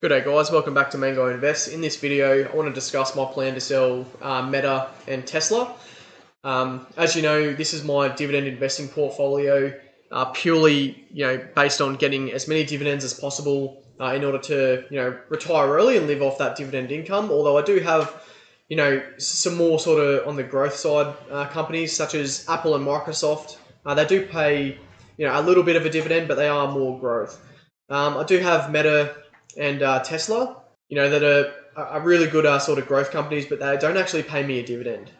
Good day guys, welcome back to Mango Invest. In this video, I want to discuss my plan to sell Meta and Tesla. As you know, this is my dividend investing portfolio, purely based on getting as many dividends as possible in order to retire early and live off that dividend income. Although I do have some more sort of on the growth side companies such as Apple and Microsoft. They do pay a little bit of a dividend, but they are more growth. I do have Meta and Tesla, that are really good sort of growth companies, but they don't actually pay me a dividend.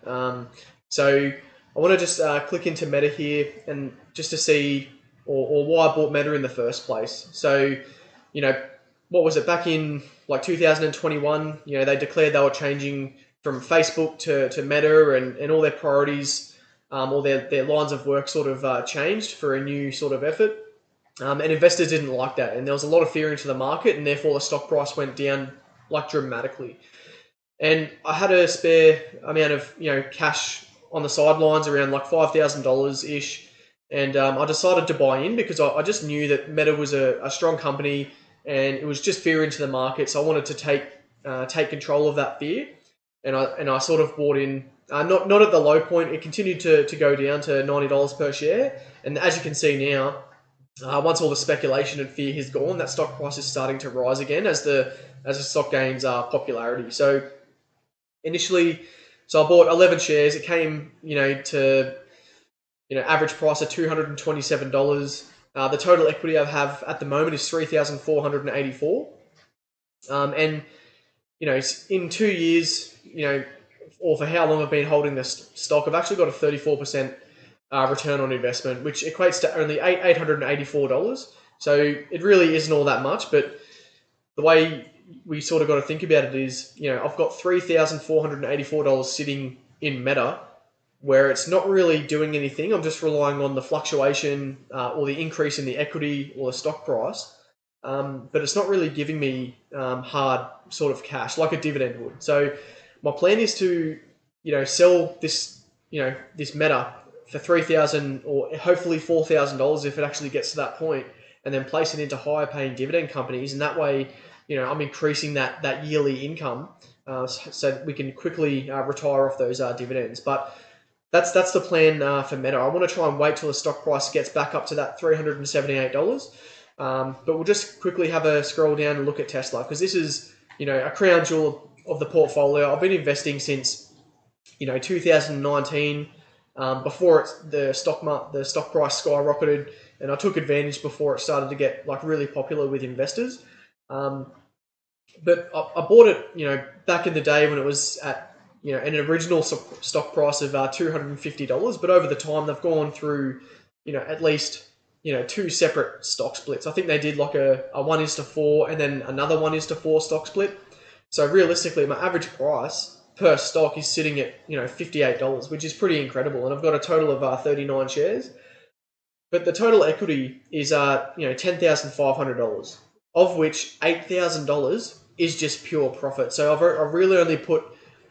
So I want to just click into Meta here and just to see or why I bought Meta in the first place. So, what was it, back in like 2021, they declared they were changing from Facebook to Meta, and all their priorities or their lines of work sort of changed for a new sort of effort. And investors didn't like that, and there was a lot of fear into the market, and therefore the stock price went down like dramatically. And I had a spare amount of cash on the sidelines, around like $5,000 ish, and I decided to buy in because I just knew that Meta was a strong company, and it was just fear into the market. So I wanted to take control of that fear, and I sort of bought in. Not at the low point. It continued to go down to $90 per share, and as you can see now. Once all the speculation and fear has gone, that stock price is starting to rise again as the stock gains popularity. So initially, I bought 11 shares. It came, to average price of $227. The total equity I have at the moment is $3,484. And in 2 years, or for how long I've been holding this stock, I've actually got a 34% return on investment, which equates to only $884. So it really isn't all that much, but the way we sort of got to think about it is, I've got $3,484 sitting in Meta, where it's not really doing anything. I'm just relying on the fluctuation or the increase in the equity or the stock price, but it's not really giving me hard sort of cash like a dividend would. So my plan is to, sell this, this Meta for $3,000 or hopefully $4,000 if it actually gets to that point, and then place it into higher paying dividend companies. And that way, I'm increasing that yearly income so that we can quickly retire off those dividends. But that's the plan for Meta. I want to try and wait till the stock price gets back up to that $378. But we'll just quickly have a scroll down and look at Tesla, because this is, a crown jewel of the portfolio. I've been investing since, 2019. Before the stock price skyrocketed, and I took advantage before it started to get like really popular with investors. But I bought it, back in the day when it was at an original stock price of $250. But over the time, they've gone through at least two separate stock splits. I think they did like a 1:4 and then another 1:4 stock split. So realistically, my average price per stock is sitting at $58, which is pretty incredible, and I've got a total of 39 shares. But the total equity is $10,500, of which $8,000 is just pure profit. So I've really only put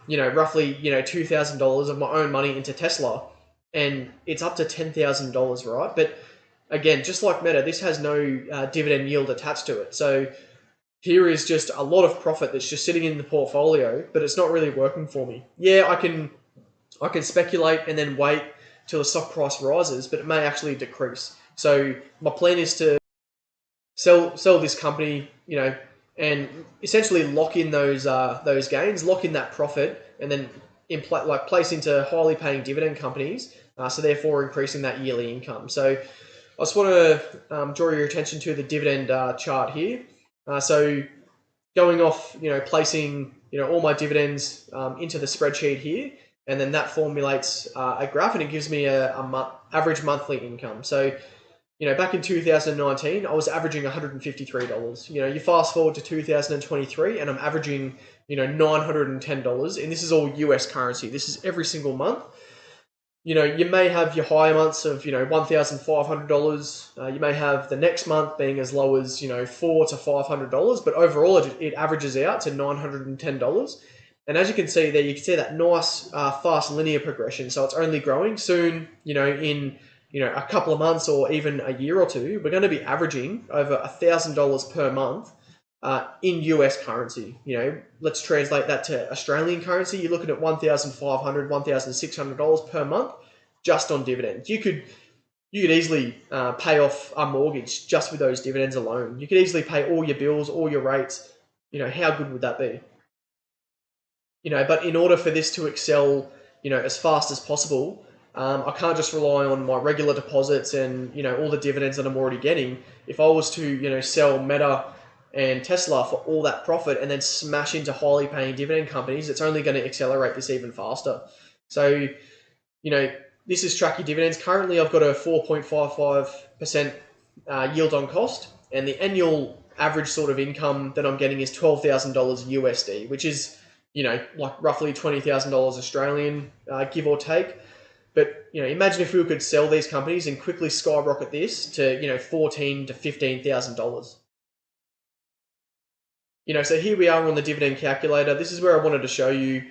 roughly $2,000 of my own money into Tesla, and it's up to $10,000, right? But again, just like Meta, this has no dividend yield attached to it. So here is just a lot of profit that's just sitting in the portfolio, but it's not really working for me. Yeah, I can speculate and then wait till the stock price rises, but it may actually decrease. So my plan is to sell this company, and essentially lock in those gains, lock in that profit, and then place into highly paying dividend companies. So therefore increasing that yearly income. So I just want to draw your attention to the dividend chart here. So going off, placing, all my dividends into the spreadsheet here, and then that formulates a graph, and it gives me a average monthly income. So, back in 2019, I was averaging $153. You fast forward to 2023, and I'm averaging, $910, and this is all US currency. This is every single month. You may have your higher months of, $1,500. You may have the next month being as low as, $400 to $500, but overall it averages out to $910. And as you can see there, you can see that nice, fast linear progression. So it's only growing soon, in, a couple of months or even a year or two, we're going to be averaging over $1,000 per month in US currency. Let's translate that to Australian currency. You're looking at $1,500, $1,600 per month just on dividends. You could easily pay off a mortgage just with those dividends alone. You could easily pay all your bills, all your rates. How good would that be? But in order for this to excel, as fast as possible, I can't just rely on my regular deposits and, all the dividends that I'm already getting. If I was to, sell Meta and Tesla for all that profit and then smash into highly paying dividend companies, it's only going to accelerate this even faster. So, this is Track Your Dividends. Currently, I've got a 4.55% yield on cost, and the annual average sort of income that I'm getting is $12,000 USD, which is, like roughly $20,000 Australian, give or take. But, imagine if we could sell these companies and quickly skyrocket this to, $14,000 to $15,000. So here we are on the dividend calculator. This is where I wanted to show you,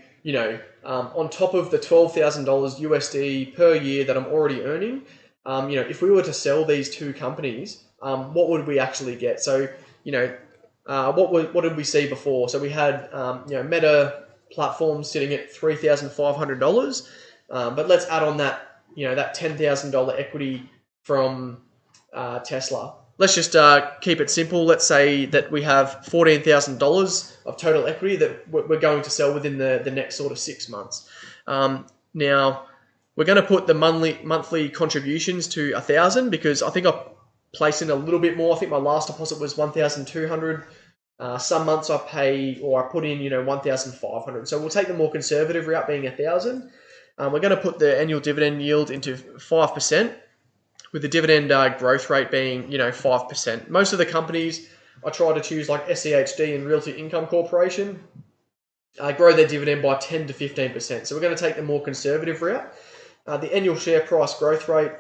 on top of the $12,000 USD per year that I'm already earning, if we were to sell these two companies, what would we actually get? So, what did we see before? So we had, Meta platform sitting at $3,500, but let's add on that, that $10,000 equity from Tesla. Let's just keep it simple. Let's say that we have $14,000 of total equity that we're going to sell within the next sort of 6 months. Now, we're going to put the monthly contributions to 1,000 because I think I placed in a little bit more. I think my last deposit was 1,200. Some months I put in 1,500. So we'll take the more conservative route, being 1,000. We're going to put the annual dividend yield into 5%. With the dividend growth rate being, 5%. Most of the companies I try to choose, like SEHD and Realty Income Corporation, grow their dividend by 10 to 15%. So we're going to take the more conservative route. The annual share price growth rate,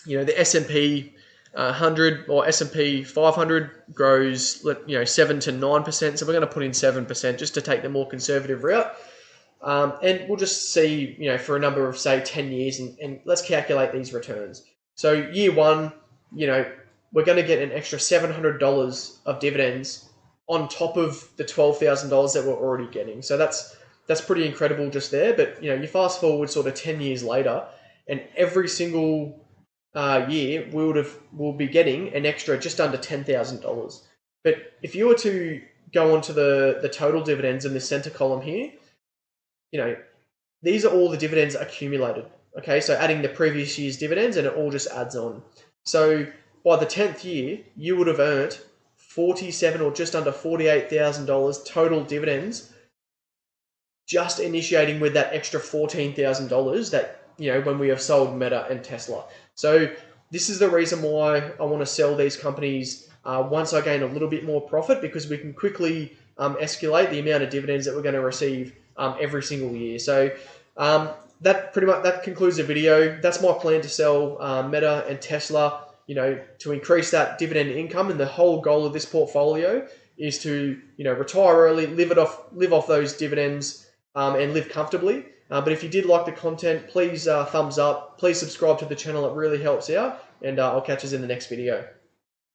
the S&P 100 or S&P 500 grows, 7 to 9%. So we're going to put in 7% just to take the more conservative route. And we'll just see, for a number of, say, 10 years, and let's calculate these returns. So year one, we're going to get an extra $700 of dividends on top of the $12,000 that we're already getting. So that's pretty incredible just there. But, you fast forward sort of 10 years later, and every single year we'll be getting an extra just under $10,000. But if you were to go onto the total dividends in the center column here, these are all the dividends accumulated. Okay, so adding the previous year's dividends, and it all just adds on. So by the 10th year, you would have earned $47,000 or just under $48,000 total dividends, just initiating with that extra $14,000 that, when we have sold Meta and Tesla. So this is the reason why I want to sell these companies once I gain a little bit more profit, because we can quickly escalate the amount of dividends that we're going to receive every single year. So that concludes the video. That's my plan to sell Meta and Tesla, to increase that dividend income. And the whole goal of this portfolio is to, retire early, live off those dividends, and live comfortably. But if you did like the content, please thumbs up, please subscribe to the channel. It really helps out. And I'll catch us in the next video.